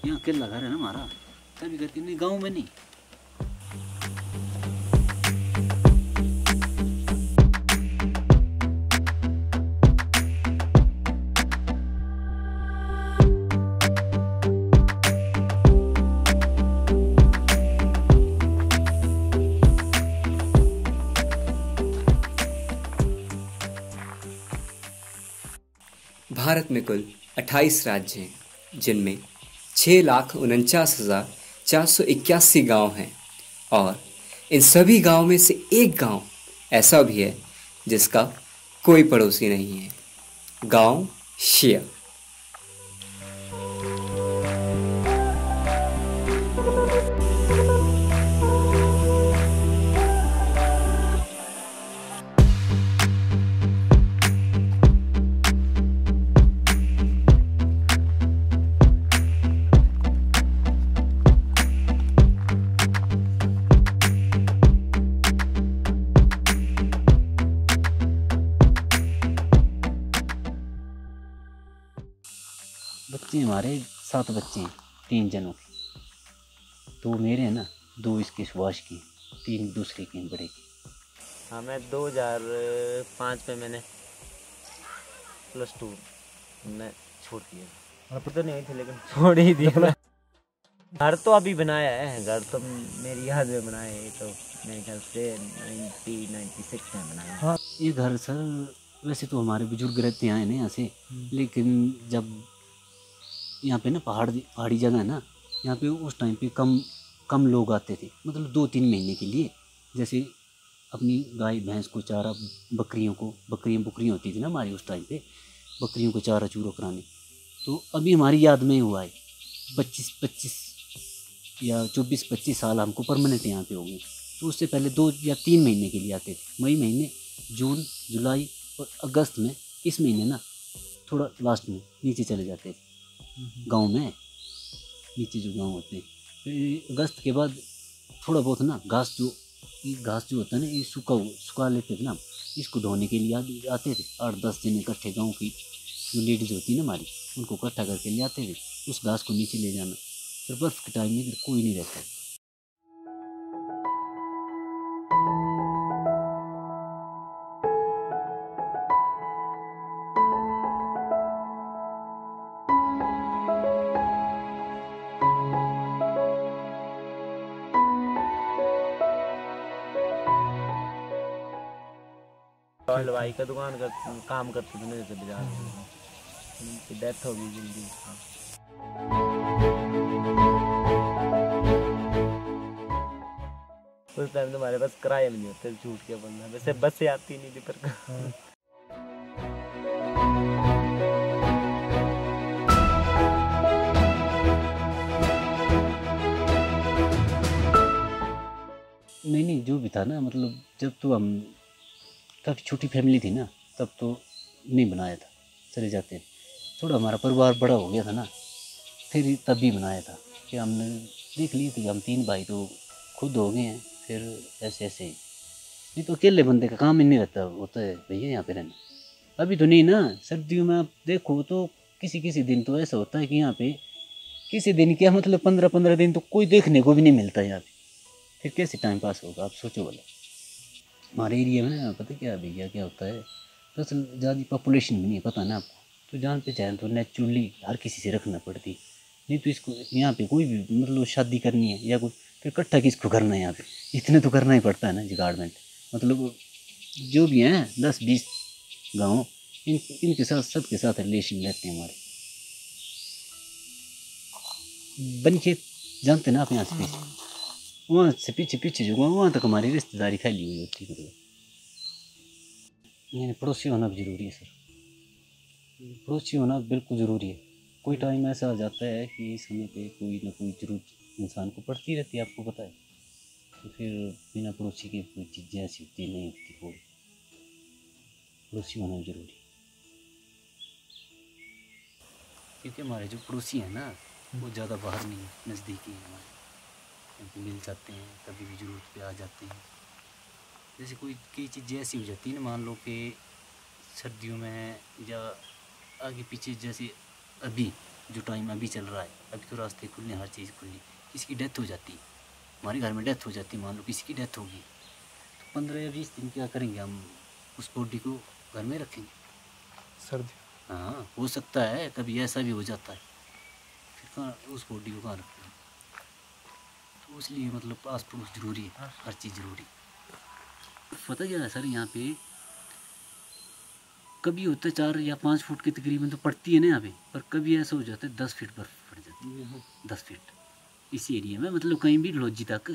यहाँ अकेला घर है ना हमारा, तभी करके नहीं, गाँव में नहीं। भारत में कुल 28 राज्य हैं, जिनमें 6,49,481 गांव हैं और इन सभी गांव में से एक गांव ऐसा भी है जिसका कोई पड़ोसी नहीं है। गांव शिया। बच्चे हमारे 7 बच्चे हैं, 3 जनों के। 2 मेरे हैं ना, 2 इसके सुभाष के, 3 दूसरे के बड़े के। हाँ, मैं 2005 में मैंने +2 में छोड़ दिया। अब तो नहीं हुई थी लेकिन छोड़ ही दिया। घर तो अभी बनाया है, घर तो मेरी याद में बनाया है, तो मेरे ख्याल से 1996 में बनाया। हाँ, ये घर सर वैसे तो हमारे बुजुर्ग रहते आए ना यहाँ से, लेकिन जब यहाँ पे ना पहाड़ी जगह है ना, यहाँ पे उस टाइम पे कम लोग आते थे, मतलब 2-3 महीने के लिए। जैसे अपनी गाय भैंस को चारा, बकरियाँ होती थी ना हमारी उस टाइम पे, बकरियों को चारा चूरा कराने। तो अभी हमारी याद में हुआ है 25 या 24-25 साल हमको परमानेंट यहाँ पे हो गए। तो उससे पहले 2 या 3 महीने के लिए आते थे, मई महीने, जून, जुलाई और अगस्त में। इस महीने ना थोड़ा लास्ट में नीचे चले जाते थे गांव में, नीचे जो गांव होते हैं। फिर अगस्त के बाद थोड़ा बहुत ना घास जो होता है ना, ये सुखा लेते थे ना, इसको ढोने के लिए आते थे। 8-10 दिन इकट्ठे गांव की जो लेडीज़ होती है ना हमारी, उनको इकट्ठा करके ले आते थे, उस घास को नीचे ले जाना। फिर बर्फ़ के टाइम में इधर कोई नहीं रहता। हलवाई का दुकान का काम करते थे ना, जैसे बाजार में। उनकी डेथ हो गई जल्दी। उस टाइम तो हमारे पास किराया भी नहीं होता, झूठ क्या बोलना। वैसे बस से आती नहीं थी पर नहीं, जो भी था ना, मतलब जब तो हम काफ़ी छोटी फैमिली थी ना, तब तो नहीं बनाया था, चले जाते। थोड़ा हमारा परिवार बड़ा हो गया था ना, फिर तब भी बनाया था कि हमने देख लिए थे कि हम 3 भाई तो खुद हो गए हैं, फिर ऐसे नहीं तो अकेले बंदे का काम ही नहीं रहता होता है भैया यहाँ पे रहना। अभी तो नहीं ना, सर्दियों में आप देखो तो किसी दिन तो ऐसा होता है कि यहाँ पे किसी दिन क्या, मतलब 15-15 दिन तो कोई देखने को भी नहीं मिलता यहाँ पे। फिर कैसे टाइम पास होगा, आप सोचो भला। हमारे एरिया में ना पता क्या भैया क्या होता है, दरअसल ज़्यादा पॉपुलेशन भी नहीं है, पता ना आपको। तो जान पहचान तो नेचुरली हर किसी से रखना पड़ती, नहीं तो इसको यहाँ पे कोई भी मतलब शादी करनी है या कोई, फिर इकट्ठा किसको करना है यहाँ पे, इतने तो करना ही पड़ता है ना जुगाड़मेंट। मतलब जो भी हैं 10-20 गाँव, इनके साथ सबके साथ रिलेशन रहते हैं हमारे। बनखेत जानते ना आप, यहाँ से पीछे, वहाँ से पीछे जो वहाँ तक हमारी रिश्तेदारी फैली हुई होती है। मतलब यानी पड़ोसी होना भी ज़रूरी है सर, पड़ोसी होना बिल्कुल ज़रूरी है। कोई टाइम ऐसा आ जाता है कि समय पे कोई ना कोई ज़रूरत इंसान को पड़ती रहती है, आपको पता है। तो फिर बिना पड़ोसी के कोई चीज़ें ऐसी होती नहीं होती, कोई पड़ोसी होना ज़रूरी है। क्योंकि हमारे जो पड़ोसी हैं ना, वो ज़्यादा बाहर नहीं है, नज़दीकी हैं हमारे, क्योंकि मिल जाते हैं, कभी भी ज़रूरत पे आ जाते हैं। जैसे कोई कई चीज़ें ऐसी हो जाती है ना, मान लो कि सर्दियों में या आगे पीछे, जैसे अभी जो टाइम अभी चल रहा है, अभी तो रास्ते खुलने, हर चीज़ खुलनी, किसी की डेथ हो जाती है, हमारे घर में डेथ हो जाती है, मान लो किसी की डेथ होगी, तो 15 या 20 दिन क्या करेंगे हम, उस बॉडी को घर में रखेंगे। सर्दी हाँ, हो सकता है कभी ऐसा भी हो जाता है, फिर कहाँ उस बॉडी को कहाँ रखेंगे। तो इसलिए मतलब आस पड़ोस जरूरी है, हर चीज़ जरूरी। पता क्या है सर, यहाँ पे कभी होता है 4 या 5 फुट के तकरीबन तो पड़ती है ना यहाँ पे, पर कभी ऐसा हो जाता है 10 फीट बर्फ पड़ जाती है, 10 फीट इस एरिया में, मतलब कहीं भी लॉजी तक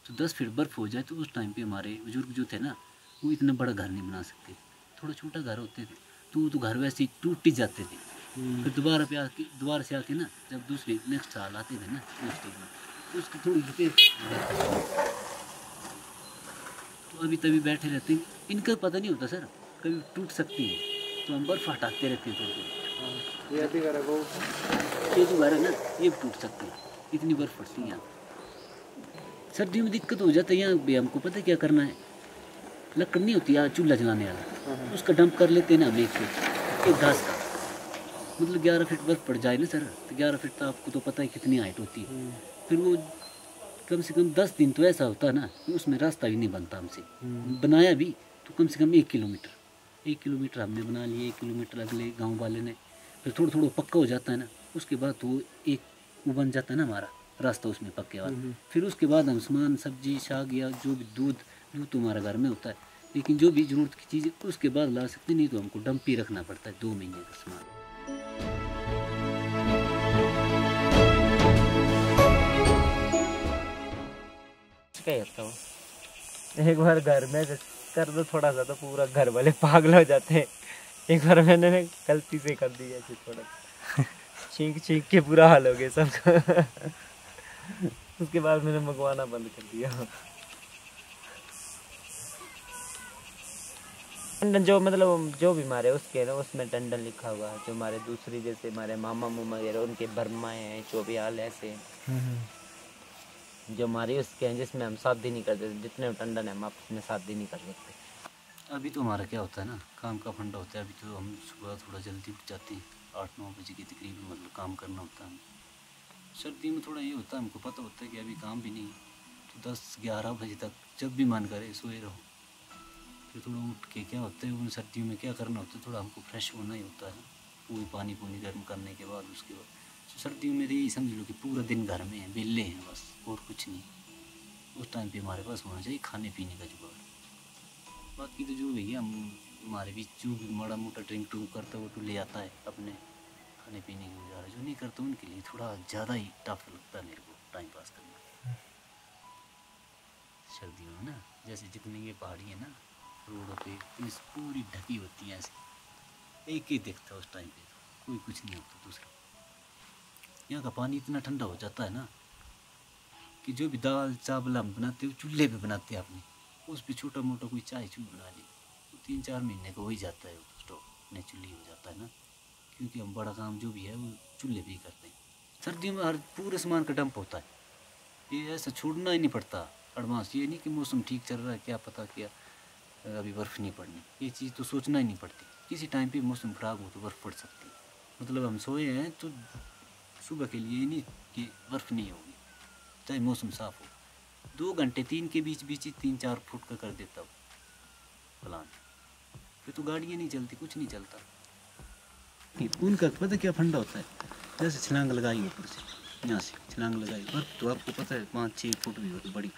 तो 10 फीट बर्फ हो जाए, तो उस टाइम पे हमारे बुजुर्ग जो थे ना, वो इतना बड़ा घर नहीं बना सकते, थोड़ा छोटा घर होते थे, तो वो तो घर वैसे ही टूट ही जाते थे। फिर दोबारा से आके ना, जब दूसरे नेक्स्ट साल आते थे ना उस टाइम में, तो उसकी थोड़ी रिपेयर, तो अभी तभी बैठे रहते हैं, इनका पता नहीं होता सर, कभी टूट सकती है, तो हम बर्फ हटाते रहते हैं थोड़ी थोड़ी। ये जो घर है ना, ये भी टूट सकती है, इतनी बर्फ पड़ती है यहाँ। सर्दियों में दिक्कत हो जाता है यहाँ भी, हमको पता है क्या करना है, लकड़ नहीं होती यार चूल्हा जलाने वाला, उसका डंप कर लेते हैं ना हम, एक घास का, मतलब 11 फीट बर्फ पड़ जाए ना सर, तो 11 फीट तो आपको तो पता है कितनी हाइट होती है, फिर वो कम से कम 10 दिन तो ऐसा होता है ना कि उसमें रास्ता भी नहीं बनता हमसे, बनाया भी तो कम से कम 1 किलोमीटर हमने बना लिया, 1 किलोमीटर अगले गांव वाले ने, फिर थोड़ा थोड़ा पक्का हो जाता है ना, उसके बाद तो एक वो बन जाता है ना हमारा रास्ता उसमें पक्के वाला, फिर उसके बाद हम सामान सब्जी साग या जो भी दूध तो हमारा घर में होता है, लेकिन जो भी ज़रूरत की चीज़ उसके बाद ला सकते, नहीं तो हमको डंप ही रखना पड़ता है 2 महीने का सामान। कहता हूँ एक बार घर में कर दो थोड़ा सा तो पूरा घर वाले पागल हो जाते हैं। एक बार मैंने गलती से कर दिया ऐसे थोड़ा छींक छींक के पूरा हाल हो गया सबका। उसके बाद मैंने मंगवाना बंद कर दिया। टंडन जो मतलब जो भी हमारे उसके ना उसमें टंडन लिखा हुआ है, जो हमारे दूसरी जैसे हमारे मामा मुमा वगैरह उनके बर्माएँ हैं, चौबियाल ऐसे जो हमारी उसके हैं जिसमें हम शादी नहीं करते, जितने टंडन है हम आपस में शादी नहीं कर सकते। अभी तो हमारा क्या होता है ना, काम का फंडा होता है, अभी तो हम सुबह थोड़ा जल्दी उठ जाते हैं, 8-9 बजे के तकरीबन, मतलब काम करना होता है। सर्दी में थोड़ा ये होता है, हमको पता होता है कि अभी काम भी नहीं है, तो 10-11 बजे तक जब भी मन करे सोए रहो। फिर थोड़ा उठ के क्या होता है, उन सर्दियों में क्या करना होता है, थोड़ा हमको फ्रेश होना ही होता है, पूरी पानी गर्म करने के बाद उसके बाद सर्दियों में यही समझ लो कि पूरा दिन घर में है, बेले हैं बस, और कुछ नहीं। उस टाइम पे हमारे पास होना चाहिए खाने पीने का जुगाड़। बाकी तो जो भैया हम हमारे बीच जो भी माड़ा मोटा ड्रिंक ट्रिंक करता है वो तो ले आता है अपने खाने पीने की गुजारा, जो नहीं करता उनके लिए थोड़ा ज़्यादा ही टफ लगता है मेरे को टाइम पास करना सर्दियों में ना। जैसे जितनी ये पहाड़ी है ना, रोडों पे पुलिस पूरी ढकी होती है, ऐसे एक ही दिखता है उस टाइम पे, तो कोई कुछ नहीं होता दूसरा। यहाँ का पानी इतना ठंडा हो जाता है ना कि जो भी दाल चावल हम बनाते हो चूल्हे पे बनाते हैं अपने, उस पर छोटा मोटा कोई चाय चूल बना ली तो 3-4 महीने का हो ही जाता है, वो स्टोव नेचुरली हो जाता है ना, क्योंकि हम बड़ा काम जो भी है वो चूल्हे पे ही करते हैं। सर्दियों में हर पूरे सामान का डंप होता है, ये ऐसा छोड़ना ही नहीं पड़ता एडवांस। ये नहीं कि मौसम ठीक चल रहा है क्या पता क्या अभी बर्फ़ नहीं पड़नी, ये चीज़ तो सोचना ही नहीं पड़ती। किसी टाइम पे मौसम ख़राब हो तो बर्फ़ पड़ सकती है, मतलब हम सोए हैं तो सुबह के लिए नहीं कि बर्फ़ नहीं होगी, चाहे मौसम साफ़ हो। 2 घंटे 3 के बीच ही 3-4 फुट का कर देता हूँ प्लान, फिर तो गाड़ियाँ नहीं चलती, कुछ नहीं चलता। उनका पता क्या फंडा होता है, जैसे छलांग लगाई ऊपर से, यहाँ से छलांग लगाई बर्फ़ तो आपको पता है 5-6 फुट भी होती बड़ी,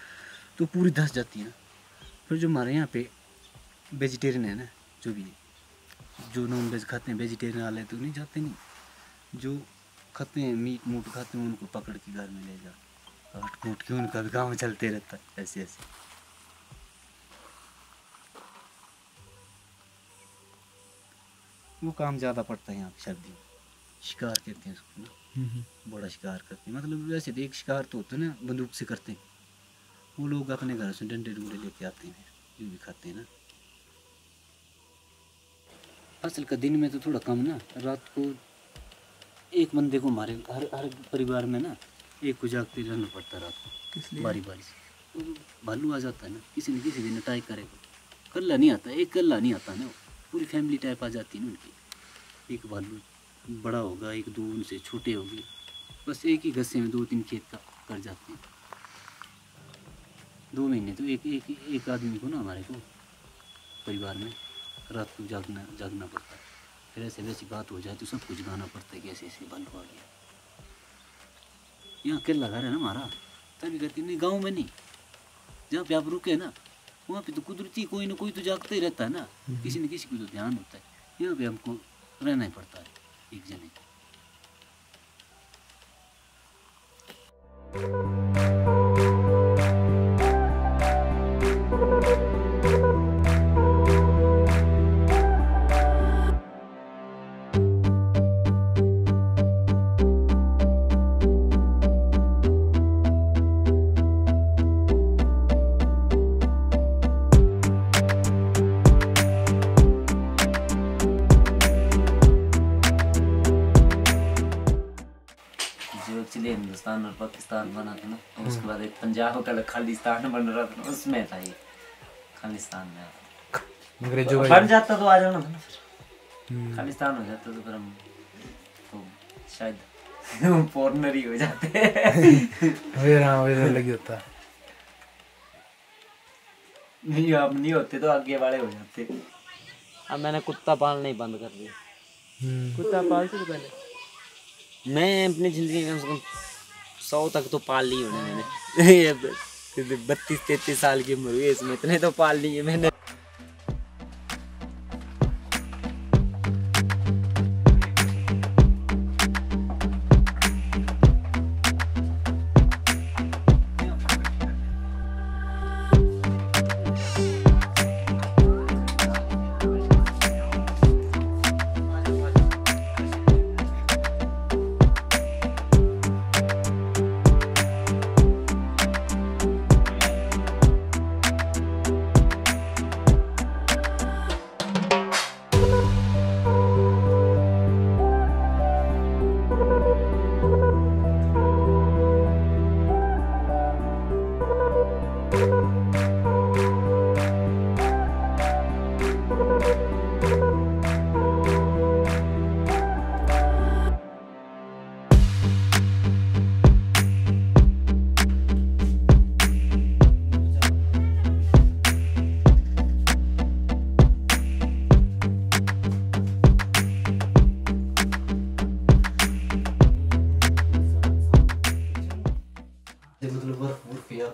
तो पूरी धंस जाती है ना। फिर जो हमारे यहाँ पे वेजिटेरियन है ना, जो भी जो नॉन वेज खाते हैं, वेजिटेरियन वाले तो नहीं जाते, नहीं जो खाते हैं मीट मूट खाते हैं उनको पकड़ के घर में ले जा काट कूट के उनका भी काम चलते रहता है ऐसे ऐसे। वो काम ज़्यादा पड़ता है यहाँ पे सर्दी में, शिकार कहते हैं उसको ना, बड़ा शिकार करते हैं। मतलब वैसे एक शिकार तो होता है ना बंदूक से करते हैं, वो लोग अपने घर से डंडे डूडे लेके आते हैं, फिर जो भी खाते हैं ना। फसल का दिन में तो थोड़ा कम ना, रात को एक बंदे को हमारे हर परिवार में ना एक को जागते रहना पड़ता है रात को, बारी बारी से। तो भालू आ जाता है ना, किसी न किसी दिन अटैक करेगा, कल्ला नहीं आता, एक कल्ला नहीं आता ना, पूरी फैमिली टाइप आ जाती है ना उनकी। एक भालू बड़ा होगा, एक दो उनसे छोटे होंगे, बस एक ही गस्से में 2-3 खेत का कर जाते हैं। 2 महीने तो एक आदमी को ना, हमारे को परिवार में रात को जागना पड़ता है। फिर ऐसे वैसी बात हो जाए तो सब कुछ गाना पड़ता है कि ऐसे ऐसे बंद हो गया। यहाँ अकेला घर है ना हमारा, तभी करके नहीं, गाँव में नहीं, जहाँ पे आप रुके ना वहाँ पे तो कुदरती कोई ना कोई तो जागता ही रहता है ना, किसी न किसी को तो ध्यान होता है। यहाँ पे हमको रहना ही पड़ता है एक जने। एक्चुअली हिंदुस्तान और पाकिस्तान बना था ना, तो उसके बाद एक पंजाब का खालिस्तान बन रहा था, उसमें था ये खालिस्तान में। अंग्रेजों बन जाता तो आ जाना था ना, फिर खालिस्तान हो जाता तो फिर हम तो शायद फॉरेनर ही हो जाते। वही लगी होता नहीं, अब नहीं होते तो आगे वाले हो जाते। अब मैंने कुत्ता पालना ही बंद कर दिया। कुत्ता पालते थे पहले मैं अपनी ज़िंदगी में, कम से कम 100 तक तो पाल ली होने मैंने। 32-33 साल की उम्र हुई है, इसमें इतने तो पाल ली है मैंने।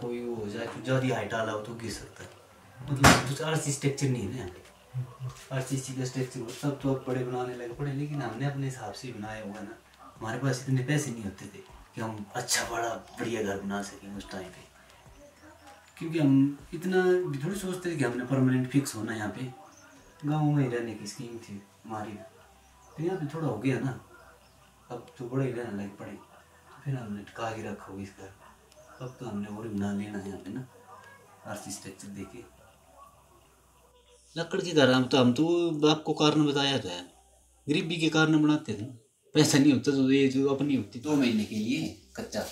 कोई हो जाए तो ज़्यादा हाइट वाला हो तो गिर सकता है। मतलब कुछ आरसी स्ट्रक्चर नहीं है ना, आरसीसी का स्ट्रक्चर हो सब तो अब बड़े बनाने लगे पड़े, लेकिन हमने अपने हिसाब से बनाया हुआ ना। हमारे पास इतने पैसे नहीं होते थे कि हम अच्छा बड़ा बढ़िया घर बना सकें उस टाइम पे, क्योंकि हम इतना भी थोड़ी सोचते थे कि हमने परमानेंट फिक्स होना यहाँ पे। गाँव में ही रहने की स्कीम थी हमारी, तो यहाँ पे थोड़ा हो गया ना, अब तो बड़े रहने लगे पड़े, तो फिर हमने टिका के रखा हुआ इस घर। अब तो हमने और बना लेना है यहाँ पे ना, आरसी स्ट्रक्चर देके लकड़ के घर। हम तो आपको कारण बताया तो है, गरीबी के कारण बनाते थे। पैसा नहीं होता तो ये जो अपनी होती 2 महीने के लिए कच्चा,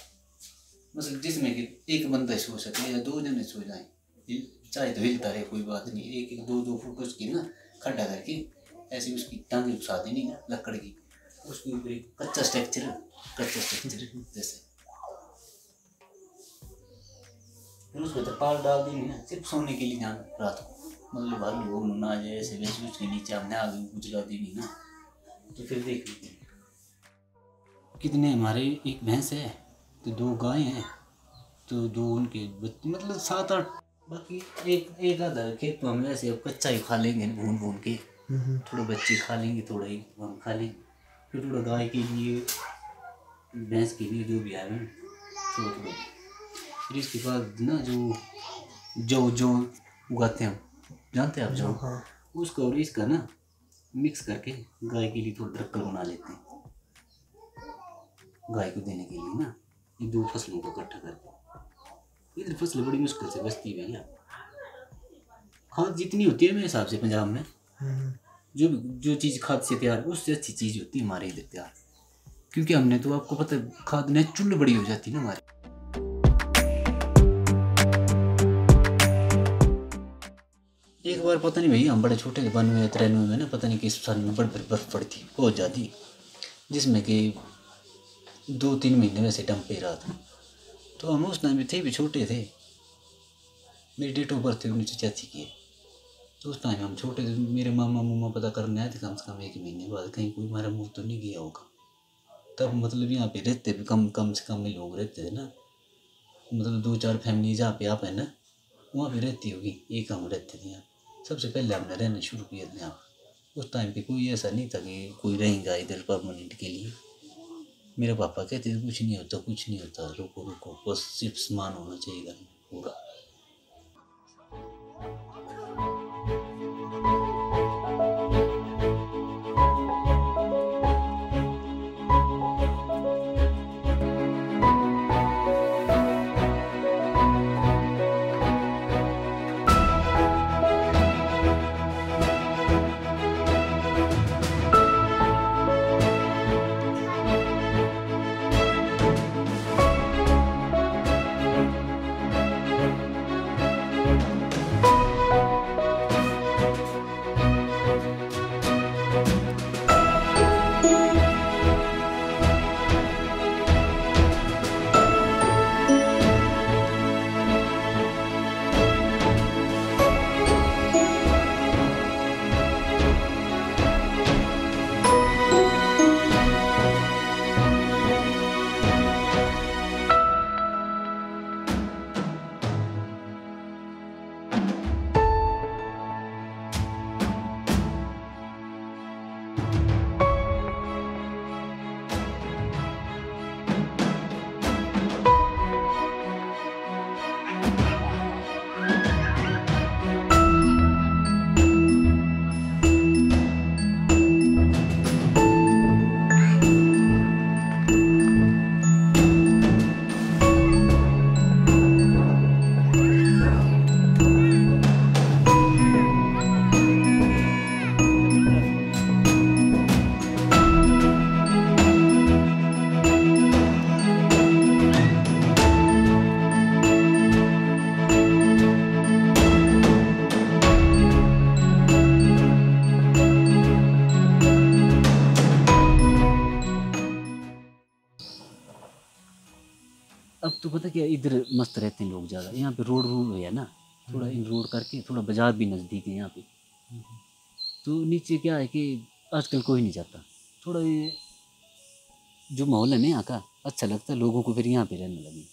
मतलब जिसमें कि एक बंदा सो सके या 2 जने सो जाए, चाहे तो हिलता रहे कोई बात नहीं। 1-2 फुट उसकी ना खड्डा करके ऐसे उसकी टांगे घुसा देनी ना लकड़ की, उसके ऊपर एक कच्चा स्ट्रक्चर जैसे, फिर उसको तरपाल डाल दी ना, सिर्फ सोने के लिए जाना रात को, मतलब भालू हो ना आ जाए ऐसे वैसे उसके नीचे हमने आगे उजला दी नहीं ना। तो फिर देख लीजिए कितने हमारे, एक भैंस है तो 2 गाय हैं, तो 2 उनके मतलब 7-8, बाकी एक आधा खेत तो हम ऐसे कच्चा ही खा लेंगे भून के, थोड़े बच्चे खा लेंगे, थोड़ा ही हम खा लेंगे, फिर थोड़ा गाय के लिए भैंस के लिए जो भी आए हैं थोड़ा। फिर इसके बाद ना जो उगाते हैं, जानते हैं आप जो, उसका और इसका ना मिक्स करके गाय के लिए थोड़ा ड्रक्कल बना लेते हैं, गाय को देने के लिए ना। ये 2 फसलों को इकट्ठा करके, ये फसलें बड़ी मुश्किल से बचती है भैया। खाद जितनी होती है मेरे हिसाब से पंजाब में, जो चीज़ खाद से तैयार उससे अच्छी चीज़ होती है हमारे इधर तैयार, क्योंकि हमने तो आपको पता है खाद नेचुरल बड़ी हो जाती है ना हमारी। एक बार पता नहीं भैया, हम बड़े छोटे थे 92 या 93 में ना, पता नहीं किस साल में बर्फ़ पड़ती बहुत ज़्यादा, जिसमें कि 2-3 महीने वैसे डंप पे रहा था। तो हम उस टाइम में थे भी छोटे थे, मेरी डेट ऑफ बर्थ 1986 की है। तो उस टाइम हम छोटे थे, मेरे मामा मुमा पता करने आए थे कम से कम 1 महीने बाद, कहीं कोई हमारा मुँह तो नहीं गया होगा। तब मतलब यहाँ पे रहते भी कम से कम ही लोग रहते थे ना, मतलब 2-4 फैमिली जहाँ पे आप है ना वहाँ पे रहती होगी, एक हम रहते थे यहाँ। सबसे पहले हमने रहना शुरू किया था यहाँ। उस टाइम पे कोई ऐसा नहीं था कि कोई रहेगा इधर परमानेंट के लिए। मेरे पापा कहते थे कुछ नहीं होता, कुछ नहीं होता, रुको रुको, बस सिर्फ सामान होना चाहिए घर में पूरा। अब तो पता क्या, इधर मस्त रहते हैं लोग ज़्यादा। यहाँ पे रोड है ना, थोड़ा इन रोड करके थोड़ा बाजार भी नज़दीक है यहाँ पे। तो नीचे क्या है कि आजकल कोई नहीं जाता। थोड़ा ये जो माहौल है ना यहाँ का अच्छा लगता है लोगों को, फिर यहाँ पे रहने लगे।